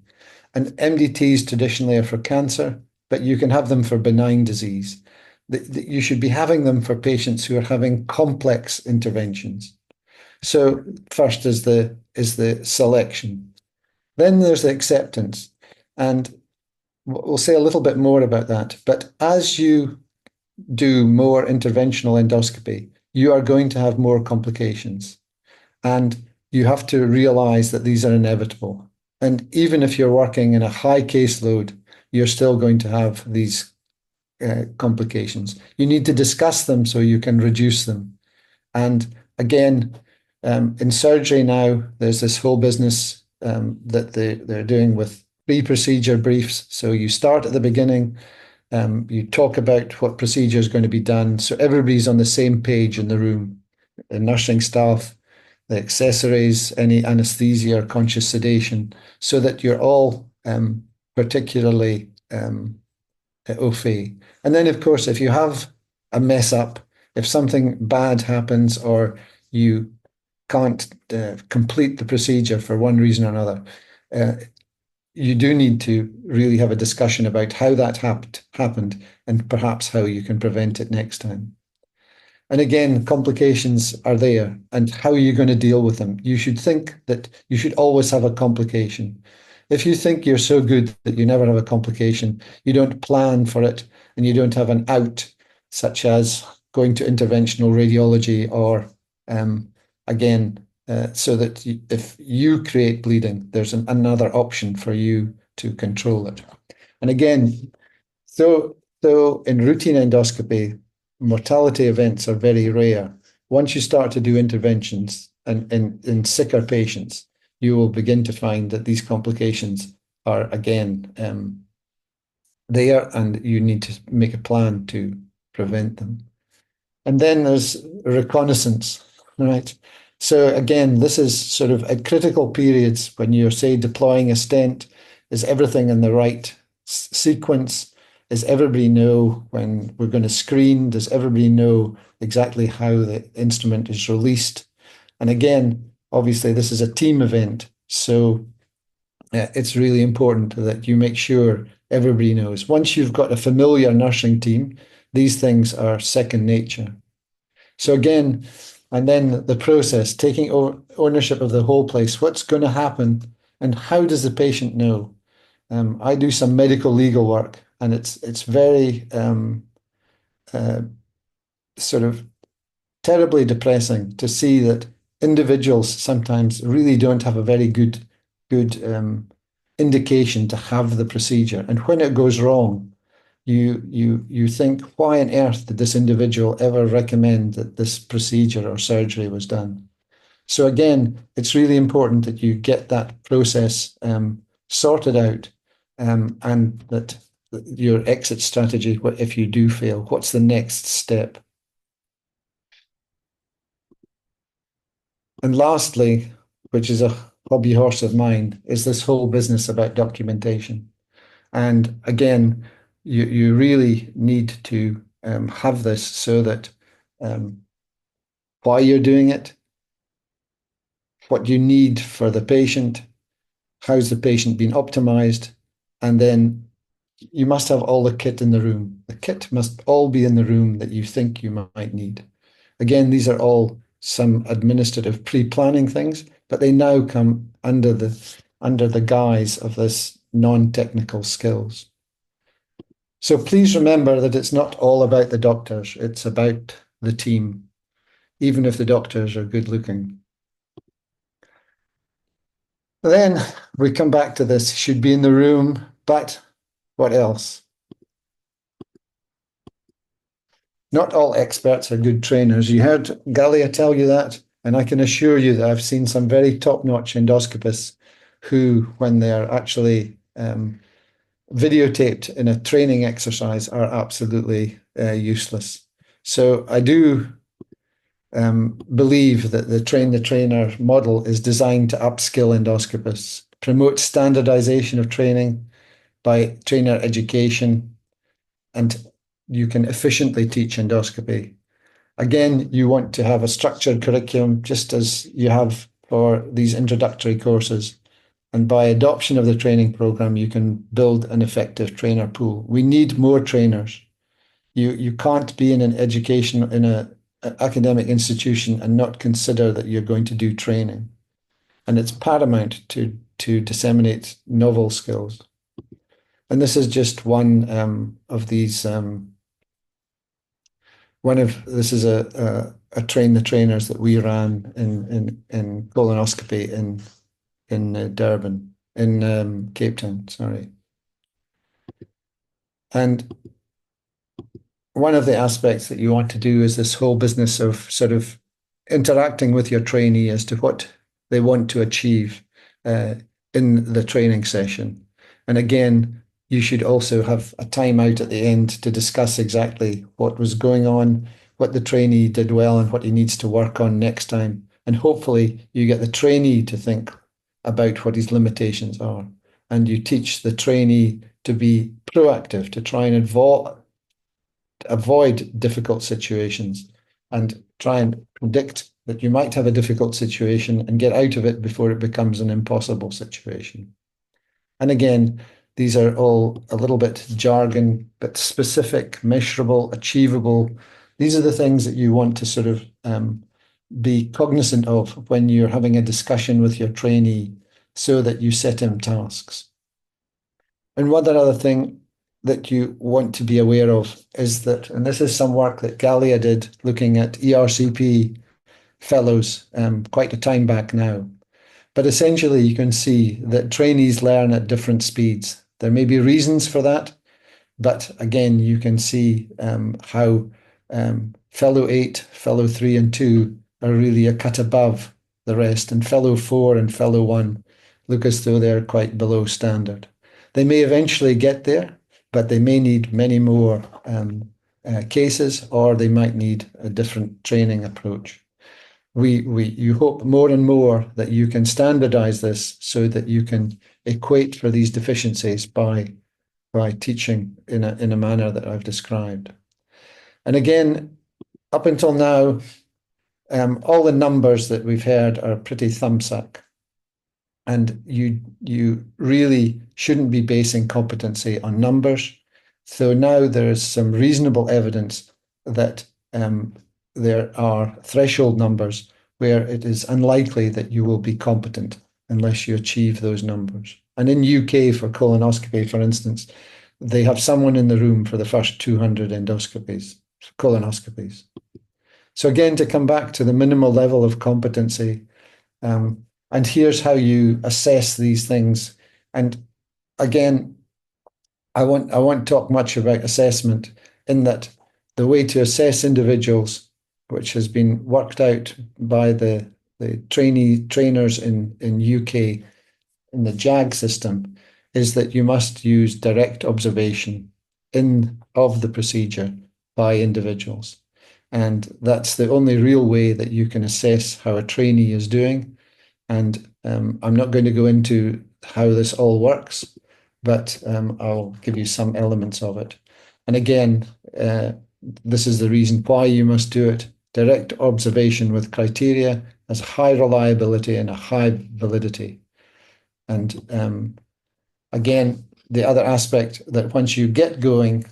And MDTs traditionally are for cancer, but you can have them for benign disease. You should be having them for patients who are having complex interventions. So first is the selection. Then there's the acceptance. And we'll say a little bit more about that. But as you do more interventional endoscopy, you are going to have more complications. And you have to realize that these are inevitable. And even if you're working in a high caseload, you're still going to have these complications. You need to discuss them so you can reduce them. And again, in surgery now, there's this whole business that they're doing with pre-procedure briefs. So you start at the beginning, you talk about what procedure is going to be done. So everybody's on the same page in the room, the nursing staff, the accessories, any anesthesia or conscious sedation, so that you're all particularly au fait. And then, of course, if you have a mess up, if something bad happens or you can't complete the procedure for one reason or another, you do need to really have a discussion about how that happened and perhaps how you can prevent it next time. And again, complications are there, and how are you going to deal with them? You should think that you should always have a complication. If you think you're so good that you never have a complication, you don't plan for it, and you don't have an out, such as going to interventional radiology or, again, so that if you create bleeding, there's another option for you to control it. And again, so in routine endoscopy, mortality events are very rare. Once you start to do interventions and in sicker patients, you will begin to find that these complications are again there, and you need to make a plan to prevent them. And then there's reconnaissance, right? So again, this is sort of at critical periods when you're, say, deploying a stent. Is everything in the right sequence? Does everybody know when we're going to screen? Does everybody know exactly how the instrument is released? And again, obviously, this is a team event, so it's really important that you make sure everybody knows. Once you've got a familiar nursing team, these things are second nature. So again, and then the process, taking ownership of the whole place, what's going to happen and how does the patient know? I do some medical legal work, and it's very sort of terribly depressing to see that individuals sometimes really don't have a very good indication to have the procedure. And when it goes wrong, you think, why on earth did this individual ever recommend that this procedure or surgery was done? So again, it's really important that you get that process sorted out, and that your exit strategy, if you do fail, what's the next step? And lastly, which is a hobby horse of mine, is this whole business about documentation. And again, you really need to have this so that why you're doing it, what you need for the patient, how's the patient been optimized, and then you must have all the kit in the room. The kit must all be in the room that you think you might need. Again, these are all some administrative pre-planning things, but they now come under the guise of this non-technical skills. So please remember that it's not all about the doctors, it's about the team, even if the doctors are good looking. Then we come back to this, should be in the room, but what else? Not all experts are good trainers. You heard Galia tell you that, and I can assure you that I've seen some very top-notch endoscopists who, when they're actually videotaped in a training exercise, are absolutely useless. So I do believe that the train-the-trainer model is designed to upskill endoscopists, promote standardization of training by trainer education, and you can efficiently teach endoscopy. Again, you want to have a structured curriculum, just as you have for these introductory courses. And by adoption of the training program, you can build an effective trainer pool. We need more trainers. You can't be in an education, in an academic institution and not consider that you're going to do training. And it's paramount to disseminate novel skills. And this is just one of these. This is a train the trainers that we ran in colonoscopy in Durban, in Cape Town, sorry. And one of the aspects that you want to do is this whole business of sort of interacting with your trainee as to what they want to achieve in the training session. And again, you should also have a time out at the end to discuss exactly what was going on, what the trainee did well, and what he needs to work on next time. And hopefully you get the trainee to think about what his limitations are. And you teach the trainee to be proactive, to try and avoid difficult situations and try and predict that you might have a difficult situation and get out of it before it becomes an impossible situation. And again, these are all a little bit jargon, but specific, measurable, achievable. These are the things that you want to sort of be cognizant of when you're having a discussion with your trainee so that you set him tasks. And one other thing that you want to be aware of is that, and this is some work that Galia did looking at ERCP fellows quite a time back now. But essentially, you can see that trainees learn at different speeds. There may be reasons for that, but again, you can see how fellow 8, fellow 3 and 2 are really a cut above the rest, and fellow 4 and fellow 1 look as though they're quite below standard. They may eventually get there, but they may need many more cases, or they might need a different training approach. You hope more and more that you can standardize this so that you can equate for these deficiencies by teaching in a manner that I've described. And again, up until now, all the numbers that we've heard are pretty thumbsuck. And you really shouldn't be basing competency on numbers. So now there is some reasonable evidence that there are threshold numbers where it is unlikely that you will be competent unless you achieve those numbers. And in UK for colonoscopy, for instance, they have someone in the room for the first 200 endoscopies, colonoscopies. So again, to come back to the minimal level of competency, and here's how you assess these things. And again, I won't talk much about assessment in that the way to assess individuals, which has been worked out by the trainers in UK in the JAG system, is that you must use direct observation of the procedure by individuals. And that's the only real way that you can assess how a trainee is doing. And I'm not going to go into how this all works, but I'll give you some elements of it. And again, this is the reason why you must do it. Direct observation with criteria has high reliability and a high validity. And again, the other aspect that once you get going,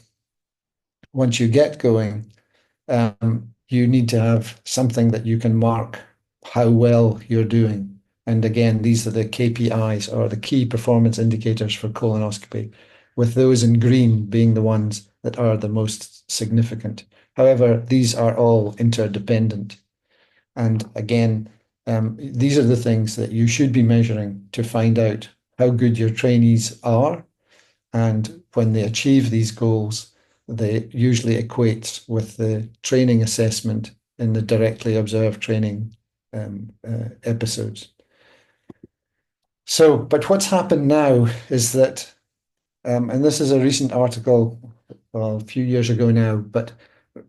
you need to have something that you can mark how well you're doing. And again, these are the KPIs, or the key performance indicators for colonoscopy, with those in green being the ones that are the most significant. However, these are all interdependent. And again, these are the things that you should be measuring to find out how good your trainees are. And when they achieve these goals, they usually equate with the training assessment in the directly observed training episodes. So, but what's happened now is that, and this is a recent article, well, a few years ago now, but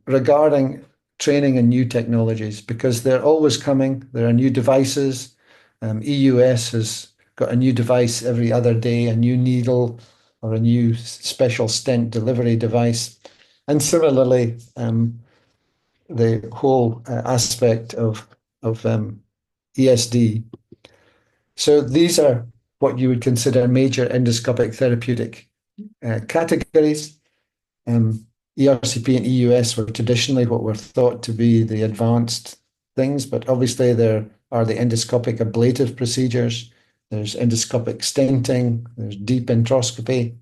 regarding training and new technologies, because they're always coming, there are new devices. EUS has got a new device every other day, a new needle or a new special stent delivery device. And similarly, the whole aspect of ESD. So these are what you would consider major endoscopic therapeutic categories. ERCP and EUS were traditionally what were thought to be the advanced things, but obviously there are the endoscopic ablative procedures, there's endoscopic stenting, there's deep enteroscopy,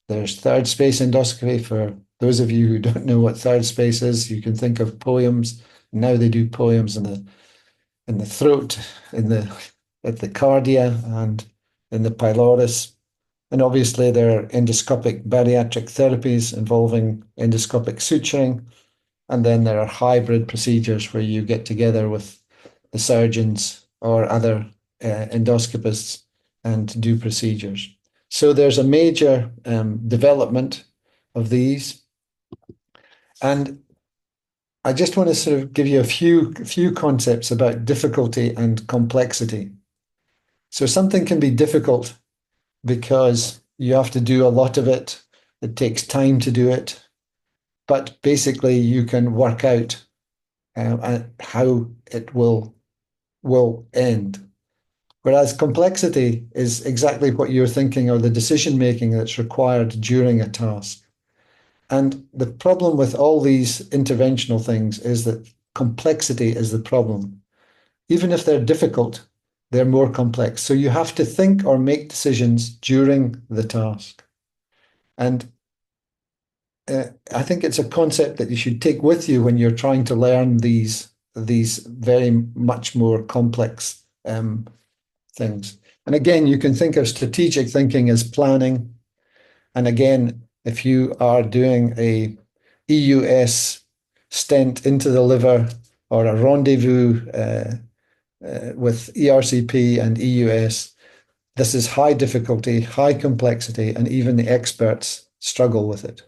there's third space endoscopy. For those of you who don't know what third space is, you can think of POEMs. Now they do POEMs in the throat, at the cardia and in the pylorus. And obviously there are endoscopic bariatric therapies involving endoscopic suturing. And then there are hybrid procedures where you get together with the surgeons or other endoscopists and do procedures. So there's a major development of these. And I just want to sort of give you a few concepts about difficulty and complexity. So something can be difficult because you have to do a lot of it. It takes time to do it. But basically, you can work out and how it will end. Whereas complexity is exactly what you're thinking, or the decision making that's required during a task. And the problem with all these interventional things is that complexity is the problem. Even if they're difficult, they're more complex. So you have to think or make decisions during the task. And I think it's a concept that you should take with you when you're trying to learn these very much more complex things. And again, you can think of strategic thinking as planning. And again, if you are doing a EUS stent into the liver, or a rendezvous with ERCP and EUS, this is high difficulty, high complexity, and even the experts struggle with it.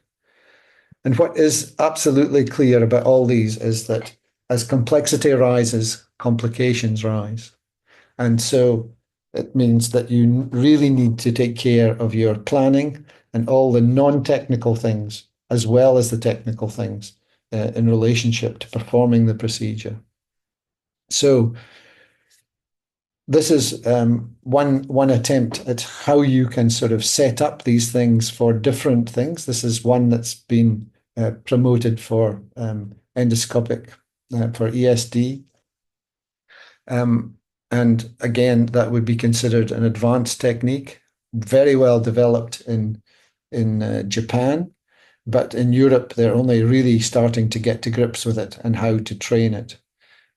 And what is absolutely clear about all these is that as complexity rises, complications rise. And so it means that you really need to take care of your planning and all the non-technical things, as well as the technical things in relationship to performing the procedure. So this is one attempt at how you can sort of set up these things for different things. This is one that's been promoted for endoscopic, for ESD. And again, that would be considered an advanced technique, very well developed in Japan, but in Europe, they're only really starting to get to grips with it and how to train it.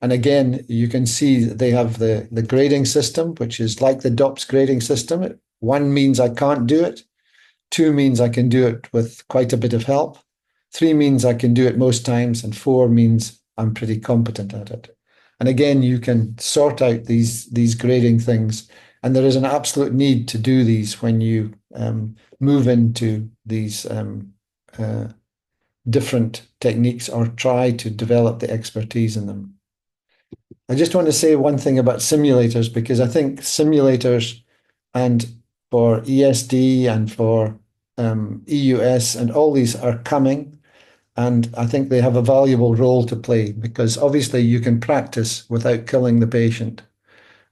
And again, you can see they have the grading system, which is like the DOPS grading system. 1 means I can't do it. 2 means I can do it with quite a bit of help. 3 means I can do it most times. And 4 means I'm pretty competent at it. And again, you can sort out these grading things. And there is an absolute need to do these when you move into these different techniques or try to develop the expertise in them. I just want to say one thing about simulators, because I think simulators, and for ESD and for EUS and all these, are coming. And I think they have a valuable role to play, because obviously you can practice without killing the patient.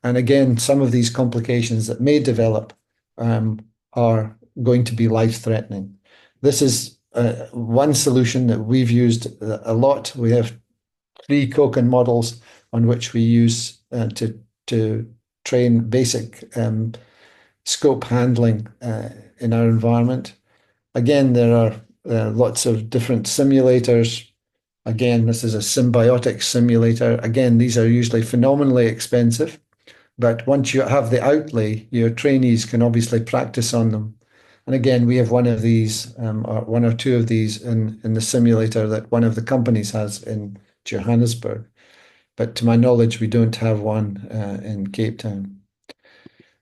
And again, some of these complications that may develop are going to be life-threatening. This is one solution that we've used a lot. We have 3 Koken models on which we use to train basic scope handling in our environment. Again, there are lots of different simulators. Again, this is a symbiotic simulator. Again, these are usually phenomenally expensive, but once you have the outlay, your trainees can obviously practice on them. And again, we have one of these, or 1 or 2 of these in the simulator that one of the companies has in Johannesburg. But to my knowledge, we don't have one in Cape Town.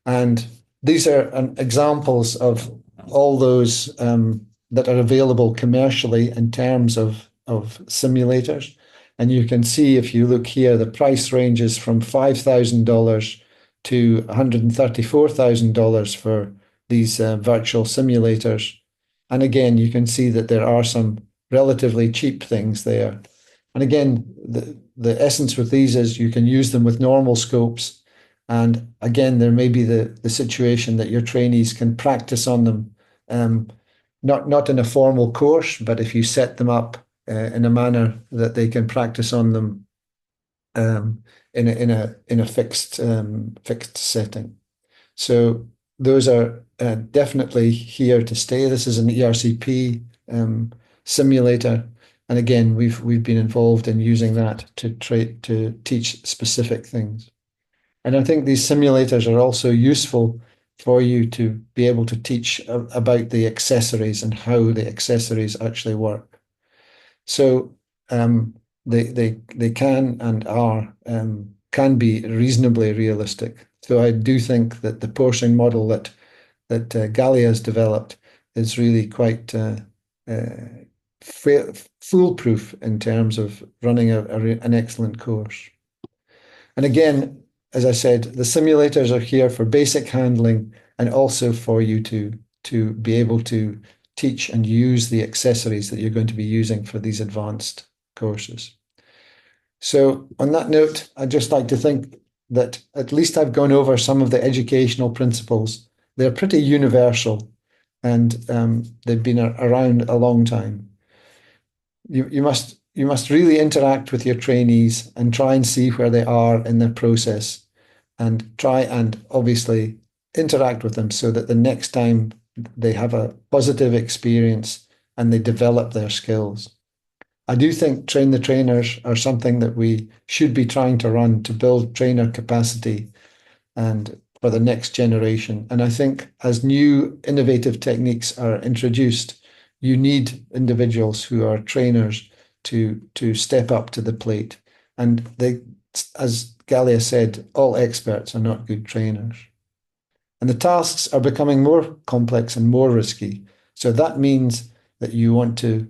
And these are examples of all those that are available commercially in terms of simulators. And you can see, if you look here, the price ranges from $5,000 to $134,000 for these virtual simulators. And again, you can see that there are some relatively cheap things there. And again, the essence with these is you can use them with normal scopes. And again, there may be the situation that your trainees can practice on them, not in a formal course, but if you set them up in a manner that they can practice on them in a fixed setting. So those are definitely here to stay. This is an ERCP simulator. And again, we've been involved in using that to teach specific things. And I think these simulators are also useful for you to be able to teach about the accessories and how the accessories actually work. So they can and are can be reasonably realistic. So I do think that the portion model that Gallia has developed is really quite foolproof in terms of running an excellent course. And again, as I said, the simulators are here for basic handling and also for you to be able to teach and use the accessories that you're going to be using for these advanced courses. So on that note, I'd just like to think that at least I've gone over some of the educational principles. They're pretty universal, and they've been around a long time. You must really interact with your trainees and try and see where they are in their process, and try and obviously interact with them so that the next time they have a positive experience and they develop their skills. I do think train the trainers are something that we should be trying to run to build trainer capacity and for the next generation. And I think as new innovative techniques are introduced, you need individuals who are trainers to step up to the plate. And they, as Galia said, all experts are not good trainers. And the tasks are becoming more complex and more risky. So that means that you want to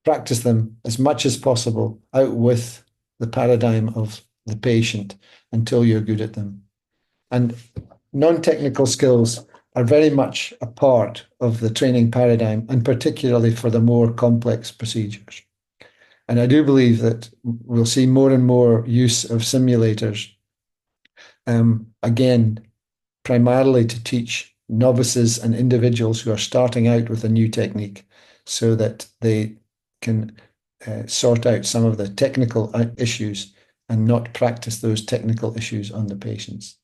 practice them as much as possible out with the paradigm of the patient until you're good at them. And non-technical skills are very much a part of the training paradigm, and particularly for the more complex procedures. And I do believe that we'll see more and more use of simulators, again, primarily to teach novices and individuals who are starting out with a new technique so that they can sort out some of the technical issues and not practice those technical issues on the patients.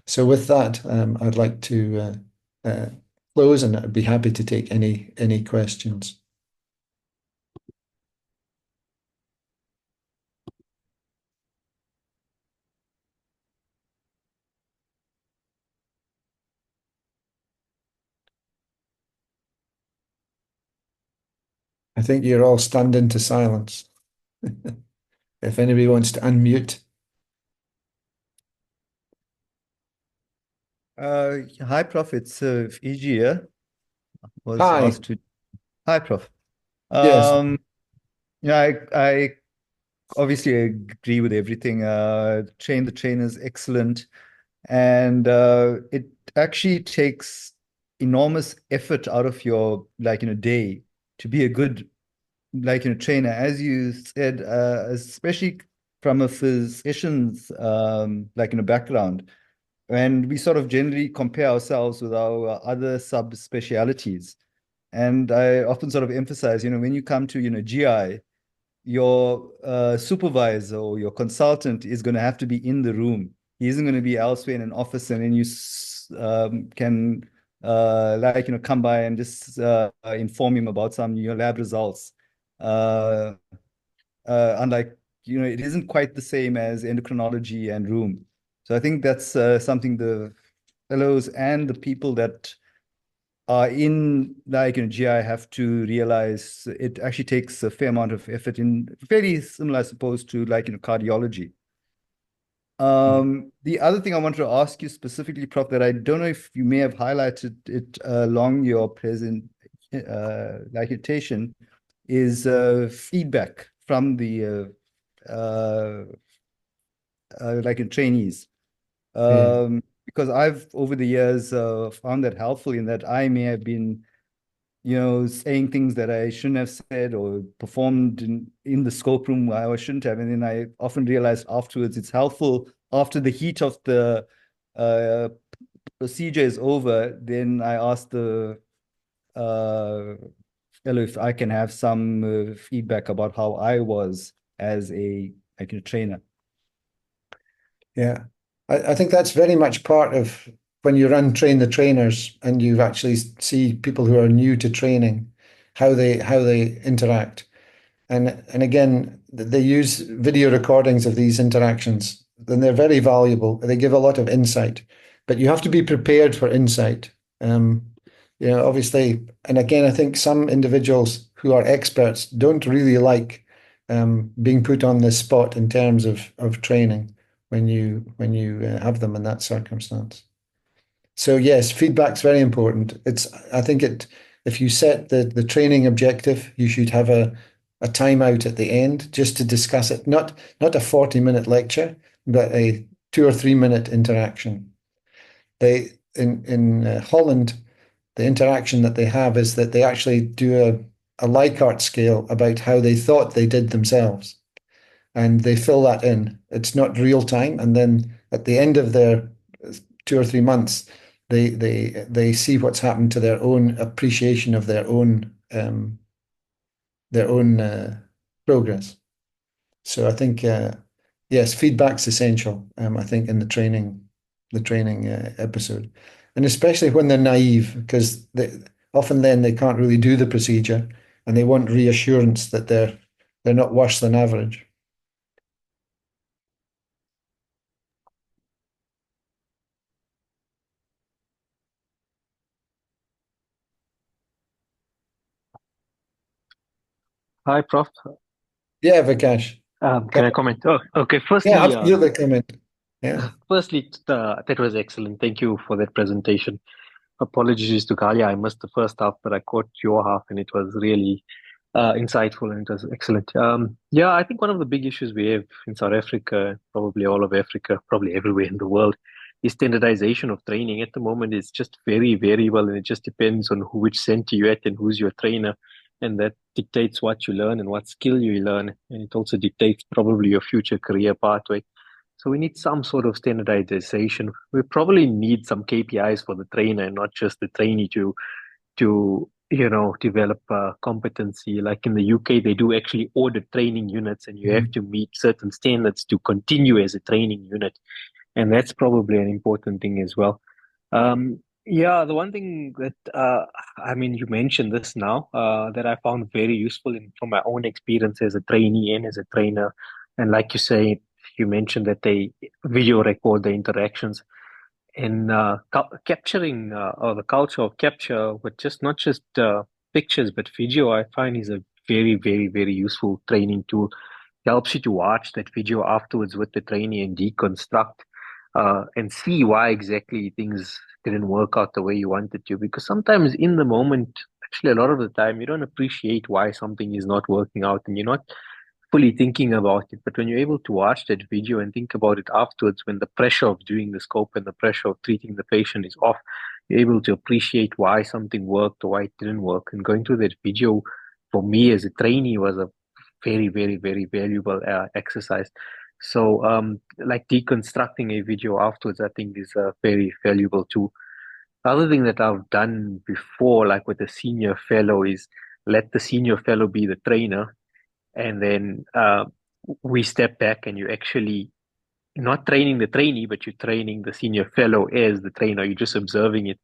So with that, I'd like to close, and I'd be happy to take any questions. I think you're all stunned into silence. If anybody wants to unmute. Hi, Prof. It's EG here. Was Hi. asked to. Hi, Prof. Yes. I obviously agree with everything. Train the trainer is excellent, and it actually takes enormous effort out of your day to be a good trainer, as you said, especially from a physician's background. And we sort of generally compare ourselves with our other subspecialties. And I often sort of emphasize, when you come to, GI, your supervisor or your consultant is going to have to be in the room. He isn't going to be elsewhere in an office, and then you can come by and just inform him about some your lab results. Unlike, it isn't quite the same as endocrinology and room. So I think that's something the fellows and the people that are in GI have to realize. It actually takes a fair amount of effort, in fairly similar, I suppose, to cardiology. The other thing I wanted to ask you specifically, Prof, that I don't know if you may have highlighted it along your presentation, is feedback from the trainees. Because I've over the years found that helpful, in that I may have been, saying things that I shouldn't have said, or performed in the scope room where I shouldn't have. And then I often realized afterwards it's helpful, after the heat of the procedure is over, then I ask the fellow if I can have some feedback about how I was as a trainer. Yeah. I think that's very much part of when you run Train the Trainers and you actually see people who are new to training, how they interact. And again, they use video recordings of these interactions. Then they're very valuable. They give a lot of insight, but you have to be prepared for insight. Obviously, and again, I think some individuals who are experts don't really like being put on the spot in terms of training when you have them in that circumstance. So yes, feedback's very important. I think if you set the training objective, you should have a timeout at the end just to discuss it. Not a 40-minute lecture, but a 2 or 3 minute interaction. They in Holland, the interaction that they have is that they actually do a Likert scale about how they thought they did themselves. and they fill that in. It's not real time, and then at the end of their 2 or 3 months, they see what's happened to their own appreciation of their own progress. So I think yes, feedback's essential. I think in the training episode, and especially when they're naive, because often then they can't really do the procedure, and they want reassurance that they're not worse than average. Hi, Prof. Yeah, Vikash. Can I comment? Oh, okay. Yeah, absolutely. Comment. Yeah. Firstly, that was excellent. Thank you for that presentation. Apologies to Galia. I missed the first half, but I caught your half, and it was really insightful and it was excellent. Yeah, I think one of the big issues we have in South Africa, probably all of Africa, probably everywhere in the world, is standardization of training. At the moment, it's just very variable, and it just depends on which center you're at and who's your trainer, and that dictates what you learn and what skill you learn, and it also dictates probably your future career pathway. So we need some sort of standardization. We probably need some KPIs for the trainer and not just the trainee to develop competency. Like in the UK, they do actually audit training units, and you have to meet certain standards to continue as a training unit, and that's probably an important thing as well. Yeah, the one thing that I mean, you mentioned this now that I found very useful from my own experience as a trainee and as a trainer, and like you say, you mentioned that they video record the interactions and capturing or the culture of capture with just not just pictures but video. I find is a very, very, very useful training tool. It helps you to watch that video afterwards with the trainee and deconstruct and see why exactly things didn't work out the way you wanted to. Because sometimes in the moment, actually a lot of the time, you don't appreciate why something is not working out, and you're not fully thinking about it. But when you're able to watch that video and think about it afterwards, when the pressure of doing the scope and the pressure of treating the patient is off, you're able to appreciate why something worked or why it didn't work. And going through that video for me as a trainee was a very, very, very valuable exercise. So, like deconstructing a video afterwards, I think is very valuable too. The other thing that I've done before, like with a senior fellow, is let the senior fellow be the trainer, and then we step back and you actually not training the trainee, but you're training the senior fellow as the trainer. You're just observing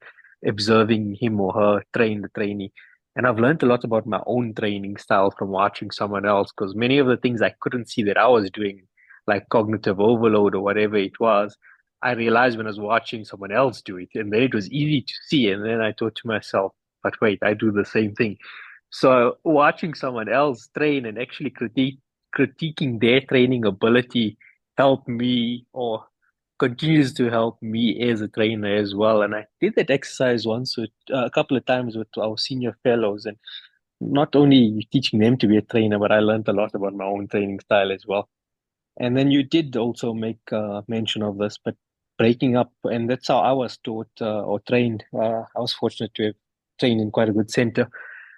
him or her train the trainee. And I've learned a lot about my own training style from watching someone else, because many of the things I couldn't see that I was doing, like cognitive overload or whatever it was, I realized when I was watching someone else do it. And then it was easy to see. And then I thought to myself, but wait, I do the same thing. So watching someone else train and actually critiquing their training ability helped me or continues to help me as a trainer as well. And I did that exercise once with a couple of times with our senior fellows, and not only teaching them to be a trainer, but I learned a lot about my own training style as well. And then you did also make mention of this, but breaking up, and that's how I was taught or trained. I was fortunate to have trained in quite a good center,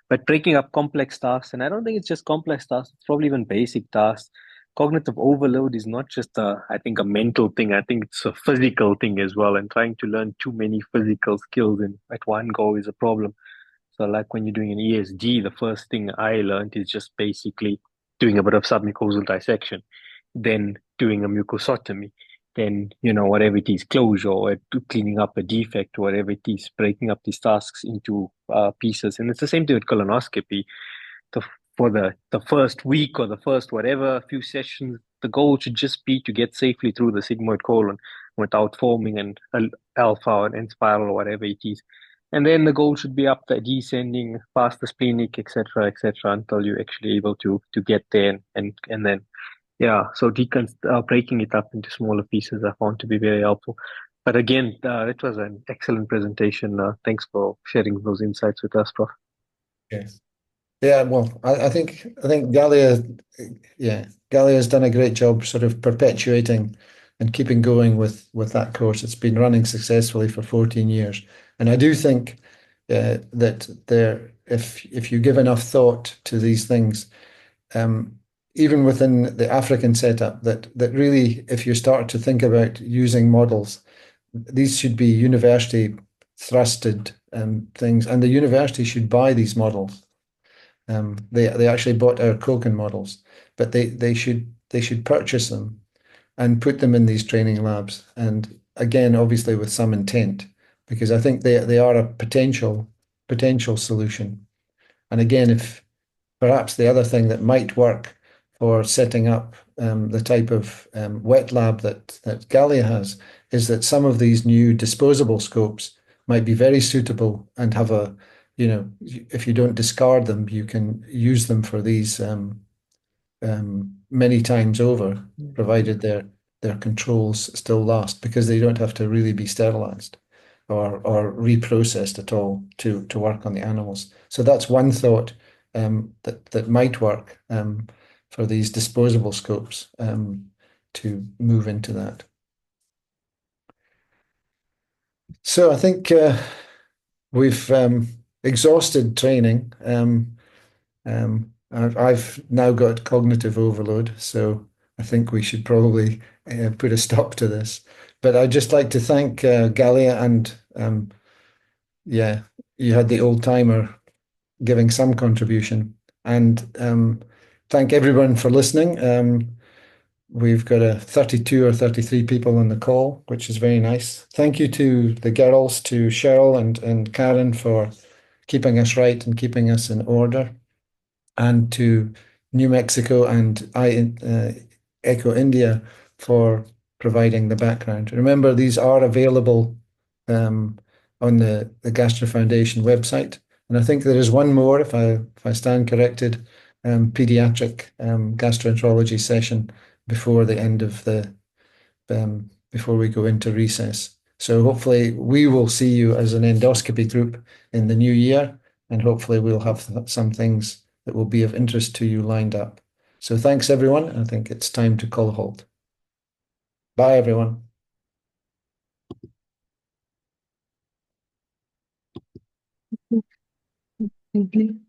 but breaking up complex tasks, and I don't think it's just complex tasks, it's probably even basic tasks. Cognitive overload is not just I think a mental thing. I think it's a physical thing as well. And trying to learn too many physical skills at one go is a problem. So like when you're doing an ESD, the first thing I learned is just basically doing a bit of submucosal dissection, then doing a mucosotomy, then, whatever it is, closure or cleaning up a defect, whatever it is, breaking up these tasks into pieces. And it's the same thing with colonoscopy. The, for the first week or the first whatever few sessions, the goal should just be to get safely through the sigmoid colon without forming an alpha or an spiral or whatever it is. And then the goal should be up the descending past the splenic, etc., until you're actually able to get there, and then so breaking it up into smaller pieces I found to be very helpful. But again, it was an excellent presentation. Thanks for sharing those insights with us, Prof. Yes. Yeah, well, I think Galia, Galia's done a great job sort of perpetuating and keeping going with that course. It's been running successfully for 14 years, and I do think that if you give enough thought to these things, even within the African setup, that really, if you start to think about using models, these should be university thrusted things, and the university should buy these models. They actually bought our Koken models, but they should purchase them and put them in these training labs. And again, obviously with some intent, because I think they are a potential solution. And again, if perhaps the other thing that might work for setting up the type of wet lab that Gallia has is that some of these new disposable scopes might be very suitable and have a, if you don't discard them, you can use them for these many times over, provided their controls still last, because they don't have to really be sterilized or reprocessed at all to work on the animals. So that's one thought that might work for these disposable scopes to move into that. So I think we've exhausted training. I've now got cognitive overload, so I think we should probably put a stop to this. But I'd just like to thank Galia and yeah, you had the old timer giving some contribution, and thank everyone for listening. We've got a 32 or 33 people on the call, which is very nice. Thank you to the girls, to Cheryl and Karen for keeping us right and keeping us in order, and to New Mexico and iEcho India for providing the background. Remember, these are available on the Gastro Foundation website. And I think there is one more, if I stand corrected, pediatric gastroenterology session before the end of before we go into recess. So hopefully we will see you as an endoscopy group in the new year, and hopefully we'll have some things that will be of interest to you lined up. So thanks everyone. I think it's time to call a halt. Bye everyone. Thank you.